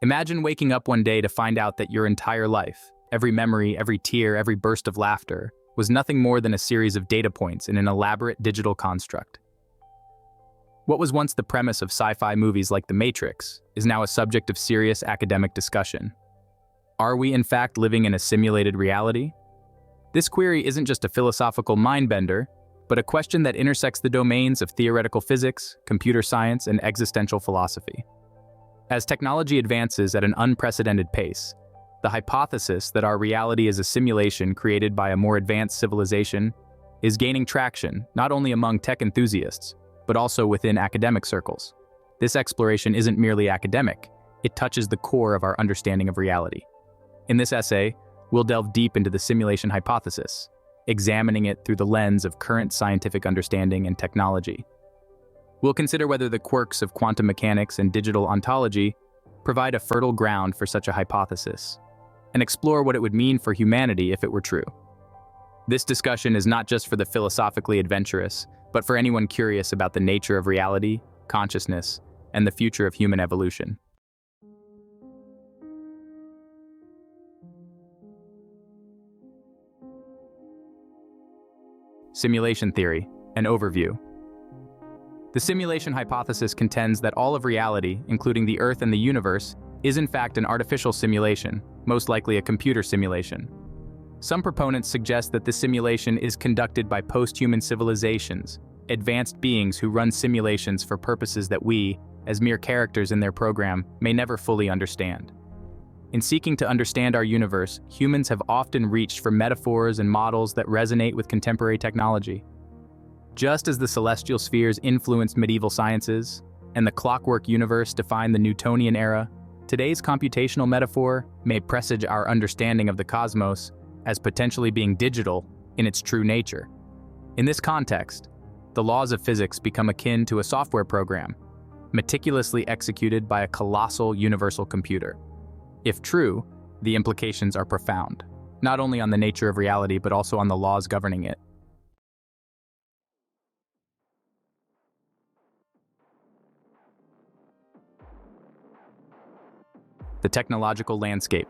Imagine waking up one day to find out that your entire life, every memory, every tear, every burst of laughter, was nothing more than a series of data points in an elaborate digital construct. What was once the premise of sci-fi movies like The Matrix is now a subject of serious academic discussion. Are we in fact living in a simulated reality? This query isn't just a philosophical mind-bender, but a question that intersects the domains of theoretical physics, computer science, and existential philosophy. As technology advances at an unprecedented pace, the hypothesis that our reality is a simulation created by a more advanced civilization is gaining traction not only among tech enthusiasts, but also within academic circles. This exploration isn't merely academic, it touches the core of our understanding of reality. In this essay, we'll delve deep into the simulation hypothesis, examining it through the lens of current scientific understanding and technology. We'll consider whether the quirks of quantum mechanics and digital ontology provide a fertile ground for such a hypothesis, and explore what it would mean for humanity if it were true. This discussion is not just for the philosophically adventurous, but for anyone curious about the nature of reality, consciousness, and the future of human evolution. Simulation theory, an overview. The simulation hypothesis contends that all of reality, including the Earth and the universe, is in fact an artificial simulation, most likely a computer simulation. Some proponents suggest that this simulation is conducted by post-human civilizations, advanced beings who run simulations for purposes that we, as mere characters in their program, may never fully understand. In seeking to understand our universe, humans have often reached for metaphors and models that resonate with contemporary technology. Just as the celestial spheres influenced medieval sciences, and the clockwork universe defined the Newtonian era, today's computational metaphor may presage our understanding of the cosmos as potentially being digital in its true nature. In this context, the laws of physics become akin to a software program, meticulously executed by a colossal universal computer. If true, the implications are profound, not only on the nature of reality but also on the laws governing it. The technological landscape.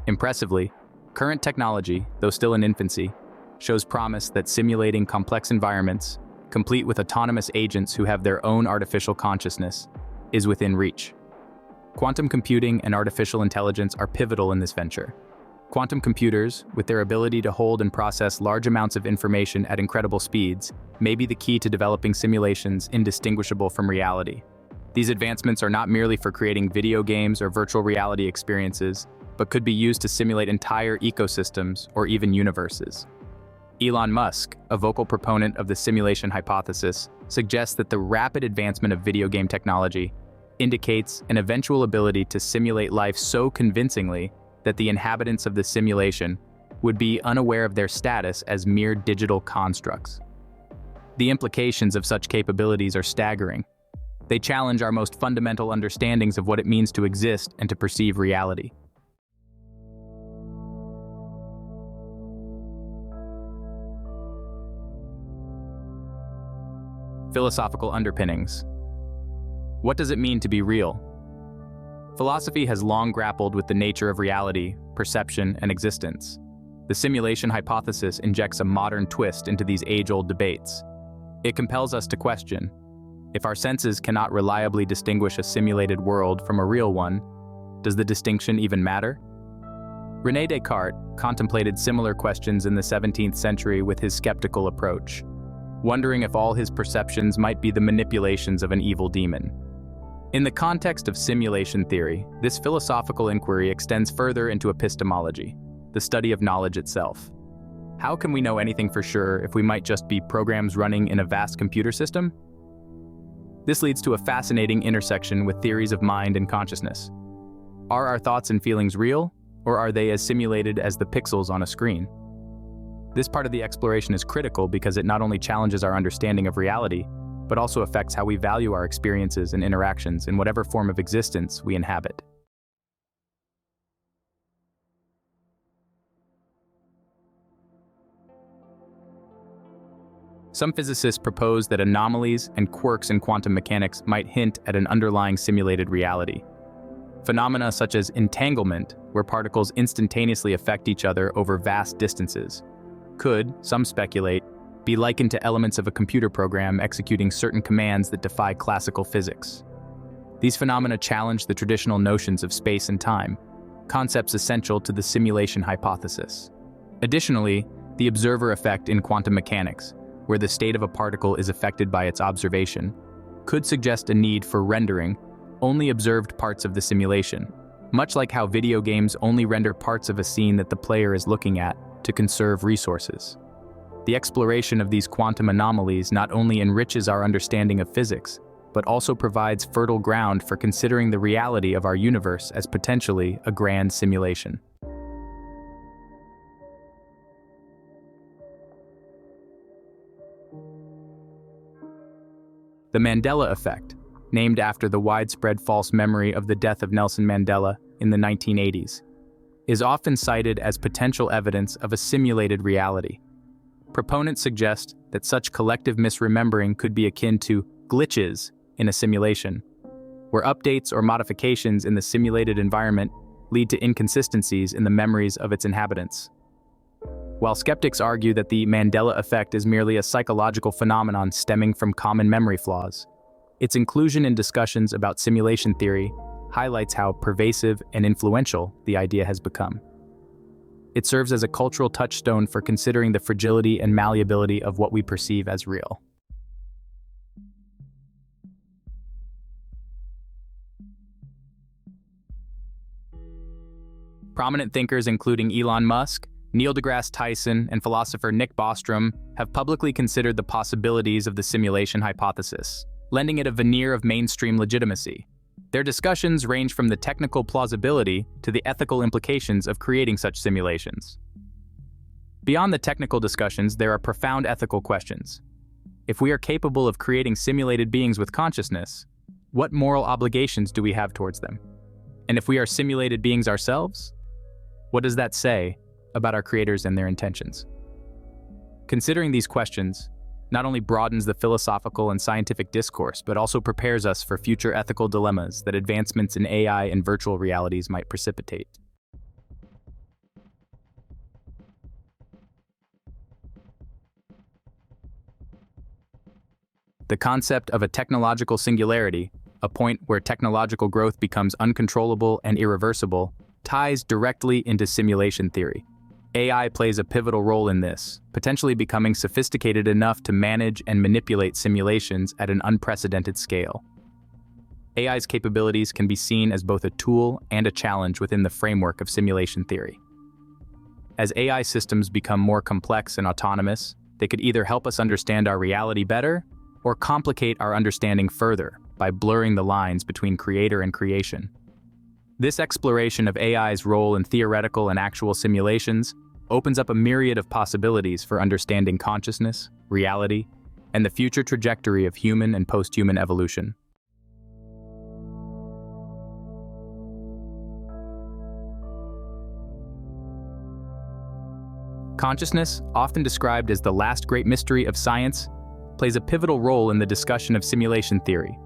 Impressively, current technology, though still in infancy, shows promise that simulating complex environments, complete with autonomous agents who have their own artificial consciousness, is within reach. Quantum computing and artificial intelligence are pivotal in this venture. Quantum computers, with their ability to hold and process large amounts of information at incredible speeds, may be the key to developing simulations indistinguishable from reality. These advancements are not merely for creating video games or virtual reality experiences, but could be used to simulate entire ecosystems or even universes. Elon Musk, a vocal proponent of the simulation hypothesis, suggests that the rapid advancement of video game technology indicates an eventual ability to simulate life so convincingly that the inhabitants of the simulation would be unaware of their status as mere digital constructs. The implications of such capabilities are staggering. They challenge our most fundamental understandings of what it means to exist and to perceive reality. Philosophical underpinnings. What does it mean to be real? Philosophy has long grappled with the nature of reality, perception, and existence. The simulation hypothesis injects a modern twist into these age-old debates. It compels us to question, if our senses cannot reliably distinguish a simulated world from a real one, does the distinction even matter? René Descartes contemplated similar questions in the 17th century with his skeptical approach, wondering if all his perceptions might be the manipulations of an evil demon. In the context of simulation theory, this philosophical inquiry extends further into epistemology, the study of knowledge itself. How can we know anything for sure if we might just be programs running in a vast computer system? This leads to a fascinating intersection with theories of mind and consciousness. Are our thoughts and feelings real, or are they as simulated as the pixels on a screen? This part of the exploration is critical because it not only challenges our understanding of reality, but also affects how we value our experiences and interactions in whatever form of existence we inhabit. Some physicists propose that anomalies and quirks in quantum mechanics might hint at an underlying simulated reality. Phenomena such as entanglement, where particles instantaneously affect each other over vast distances, could, some speculate, be likened to elements of a computer program executing certain commands that defy classical physics. These phenomena challenge the traditional notions of space and time, concepts essential to the simulation hypothesis. Additionally, the observer effect in quantum mechanics, where the state of a particle is affected by its observation, could suggest a need for rendering only observed parts of the simulation, much like how video games only render parts of a scene that the player is looking at to conserve resources. The exploration of these quantum anomalies not only enriches our understanding of physics, but also provides fertile ground for considering the reality of our universe as potentially a grand simulation. The Mandela effect, named after the widespread false memory of the death of Nelson Mandela in the 1980s, is often cited as potential evidence of a simulated reality. Proponents suggest that such collective misremembering could be akin to glitches in a simulation, where updates or modifications in the simulated environment lead to inconsistencies in the memories of its inhabitants. While skeptics argue that the Mandela effect is merely a psychological phenomenon stemming from common memory flaws, its inclusion in discussions about simulation theory highlights how pervasive and influential the idea has become. It serves as a cultural touchstone for considering the fragility and malleability of what we perceive as real. Prominent thinkers including Elon Musk, Neil deGrasse Tyson, and philosopher Nick Bostrom have publicly considered the possibilities of the simulation hypothesis, lending it a veneer of mainstream legitimacy. Their discussions range from the technical plausibility to the ethical implications of creating such simulations. Beyond the technical discussions, there are profound ethical questions. If we are capable of creating simulated beings with consciousness, what moral obligations do we have towards them? And if we are simulated beings ourselves, what does that say about our creators and their intentions? Considering these questions not only broadens the philosophical and scientific discourse, but also prepares us for future ethical dilemmas that advancements in AI and virtual realities might precipitate. The concept of a technological singularity, a point where technological growth becomes uncontrollable and irreversible, ties directly into simulation theory. AI plays a pivotal role in this, potentially becoming sophisticated enough to manage and manipulate simulations at an unprecedented scale. AI's capabilities can be seen as both a tool and a challenge within the framework of simulation theory. As AI systems become more complex and autonomous, they could either help us understand our reality better or complicate our understanding further by blurring the lines between creator and creation. This exploration of AI's role in theoretical and actual simulations opens up a myriad of possibilities for understanding consciousness, reality, and the future trajectory of human and post-human evolution. Consciousness, often described as the last great mystery of science, plays a pivotal role in the discussion of simulation theory.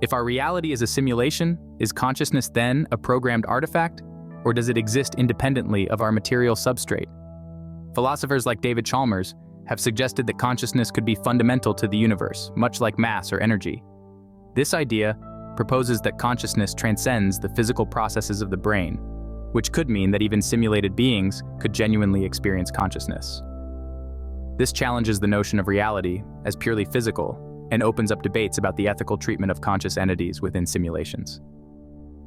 If our reality is a simulation, is consciousness then a programmed artifact, or does it exist independently of our material substrate? Philosophers like David Chalmers have suggested that consciousness could be fundamental to the universe, much like mass or energy. This idea proposes that consciousness transcends the physical processes of the brain, which could mean that even simulated beings could genuinely experience consciousness. This challenges the notion of reality as purely physical and opens up debates about the ethical treatment of conscious entities within simulations.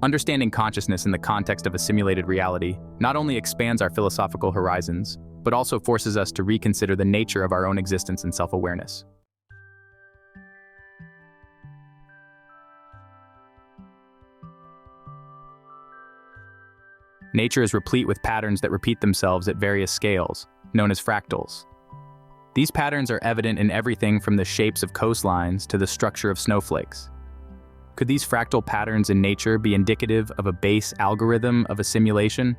Understanding consciousness in the context of a simulated reality not only expands our philosophical horizons, but also forces us to reconsider the nature of our own existence and self-awareness. Nature is replete with patterns that repeat themselves at various scales, known as fractals. These patterns are evident in everything from the shapes of coastlines to the structure of snowflakes. Could these fractal patterns in nature be indicative of a base algorithm of a simulation?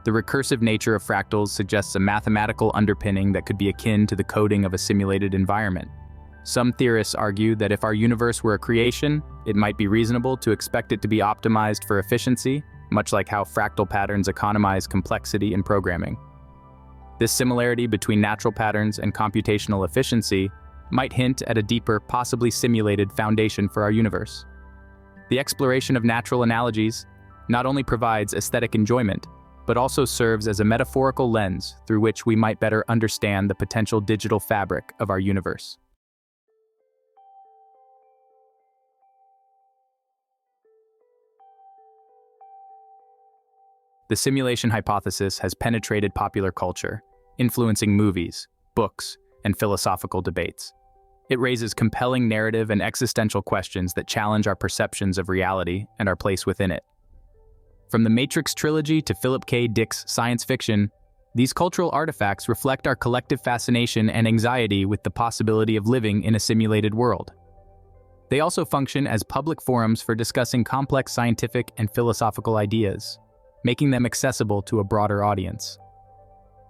The recursive nature of fractals suggests a mathematical underpinning that could be akin to the coding of a simulated environment. Some theorists argue that if our universe were a creation, it might be reasonable to expect it to be optimized for efficiency, much like how fractal patterns economize complexity in programming. This similarity between natural patterns and computational efficiency might hint at a deeper, possibly simulated foundation for our universe. The exploration of natural analogies not only provides aesthetic enjoyment, but also serves as a metaphorical lens through which we might better understand the potential digital fabric of our universe. The simulation hypothesis has penetrated popular culture, influencing movies, books, and philosophical debates. It raises compelling narrative and existential questions that challenge our perceptions of reality and our place within it. From the Matrix trilogy to Philip K. Dick's science fiction, these cultural artifacts reflect our collective fascination and anxiety with the possibility of living in a simulated world. They also function as public forums for discussing complex scientific and philosophical ideas, making them accessible to a broader audience.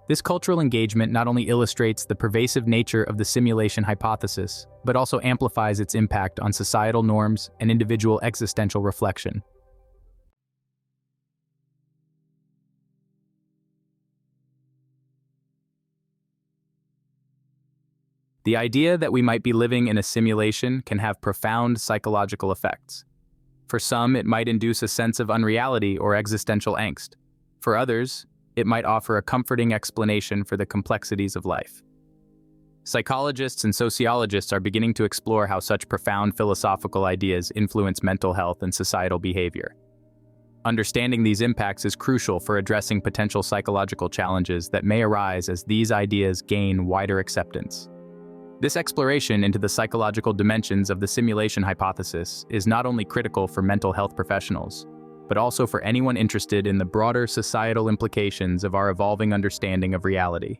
This cultural engagement not only illustrates the pervasive nature of the simulation hypothesis, but also amplifies its impact on societal norms and individual existential reflection. The idea that we might be living in a simulation can have profound psychological effects. For some, it might induce a sense of unreality or existential angst. For others, it might offer a comforting explanation for the complexities of life. Psychologists and sociologists are beginning to explore how such profound philosophical ideas influence mental health and societal behavior. Understanding these impacts is crucial for addressing potential psychological challenges that may arise as these ideas gain wider acceptance. This exploration into the psychological dimensions of the simulation hypothesis is not only critical for mental health professionals, but also for anyone interested in the broader societal implications of our evolving understanding of reality.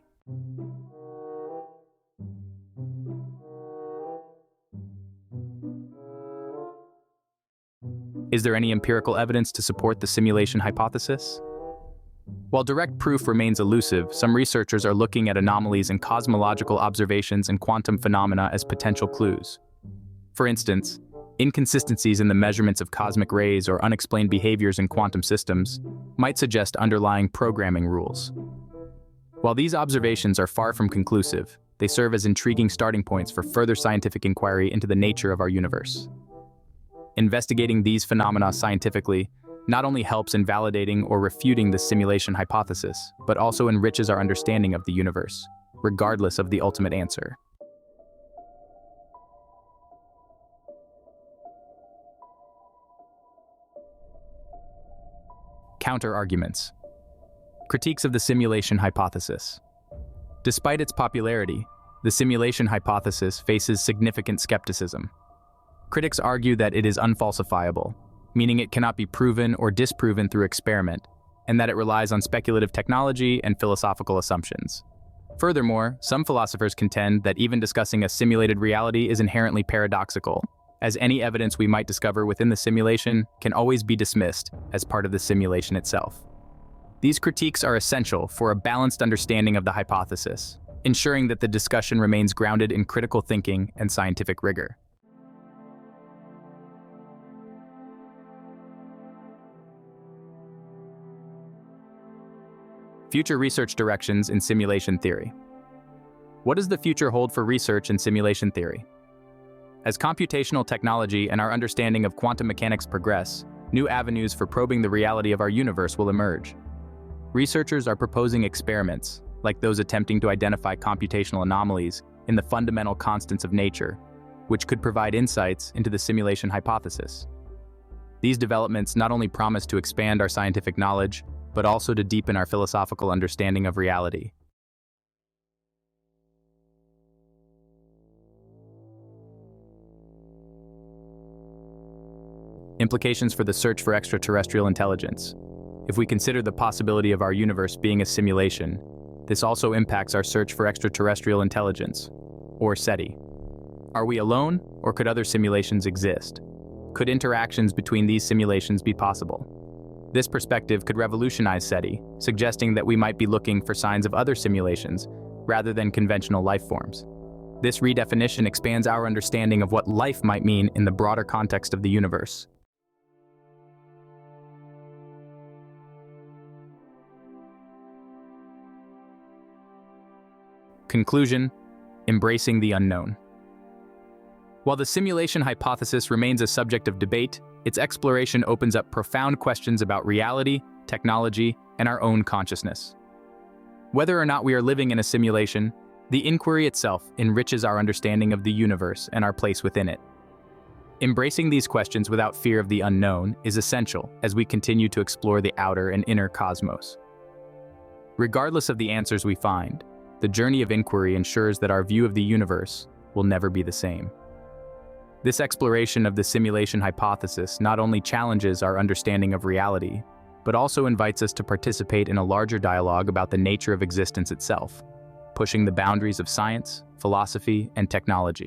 Is there any empirical evidence to support the simulation hypothesis? While direct proof remains elusive, some researchers are looking at anomalies in cosmological observations and quantum phenomena as potential clues. For instance, inconsistencies in the measurements of cosmic rays or unexplained behaviors in quantum systems might suggest underlying programming rules. While these observations are far from conclusive, they serve as intriguing starting points for further scientific inquiry into the nature of our universe. Investigating these phenomena scientifically not only helps in validating or refuting the simulation hypothesis, but also enriches our understanding of the universe, regardless of the ultimate answer. Counter-arguments. Critiques of the simulation hypothesis. Despite its popularity, the simulation hypothesis faces significant skepticism. Critics argue that it is unfalsifiable, meaning it cannot be proven or disproven through experiment, and that it relies on speculative technology and philosophical assumptions. Furthermore, some philosophers contend that even discussing a simulated reality is inherently paradoxical, as any evidence we might discover within the simulation can always be dismissed as part of the simulation itself. These critiques are essential for a balanced understanding of the hypothesis, ensuring that the discussion remains grounded in critical thinking and scientific rigor. Future research directions in simulation theory. What does the future hold for research in simulation theory? As computational technology and our understanding of quantum mechanics progress, new avenues for probing the reality of our universe will emerge. Researchers are proposing experiments, like those attempting to identify computational anomalies in the fundamental constants of nature, which could provide insights into the simulation hypothesis. These developments not only promise to expand our scientific knowledge, but also to deepen our philosophical understanding of reality. Implications for the search for extraterrestrial intelligence. If we consider the possibility of our universe being a simulation, this also impacts our search for extraterrestrial intelligence, or SETI. Are we alone, or could other simulations exist? Could interactions between these simulations be possible? This perspective could revolutionize SETI, suggesting that we might be looking for signs of other simulations rather than conventional life forms. This redefinition expands our understanding of what life might mean in the broader context of the universe. Conclusion: embracing the unknown. While the simulation hypothesis remains a subject of debate, its exploration opens up profound questions about reality, technology, and our own consciousness. Whether or not we are living in a simulation, the inquiry itself enriches our understanding of the universe and our place within it. Embracing these questions without fear of the unknown is essential as we continue to explore the outer and inner cosmos. Regardless of the answers we find, the journey of inquiry ensures that our view of the universe will never be the same. This exploration of the simulation hypothesis not only challenges our understanding of reality, but also invites us to participate in a larger dialogue about the nature of existence itself, pushing the boundaries of science, philosophy, and technology.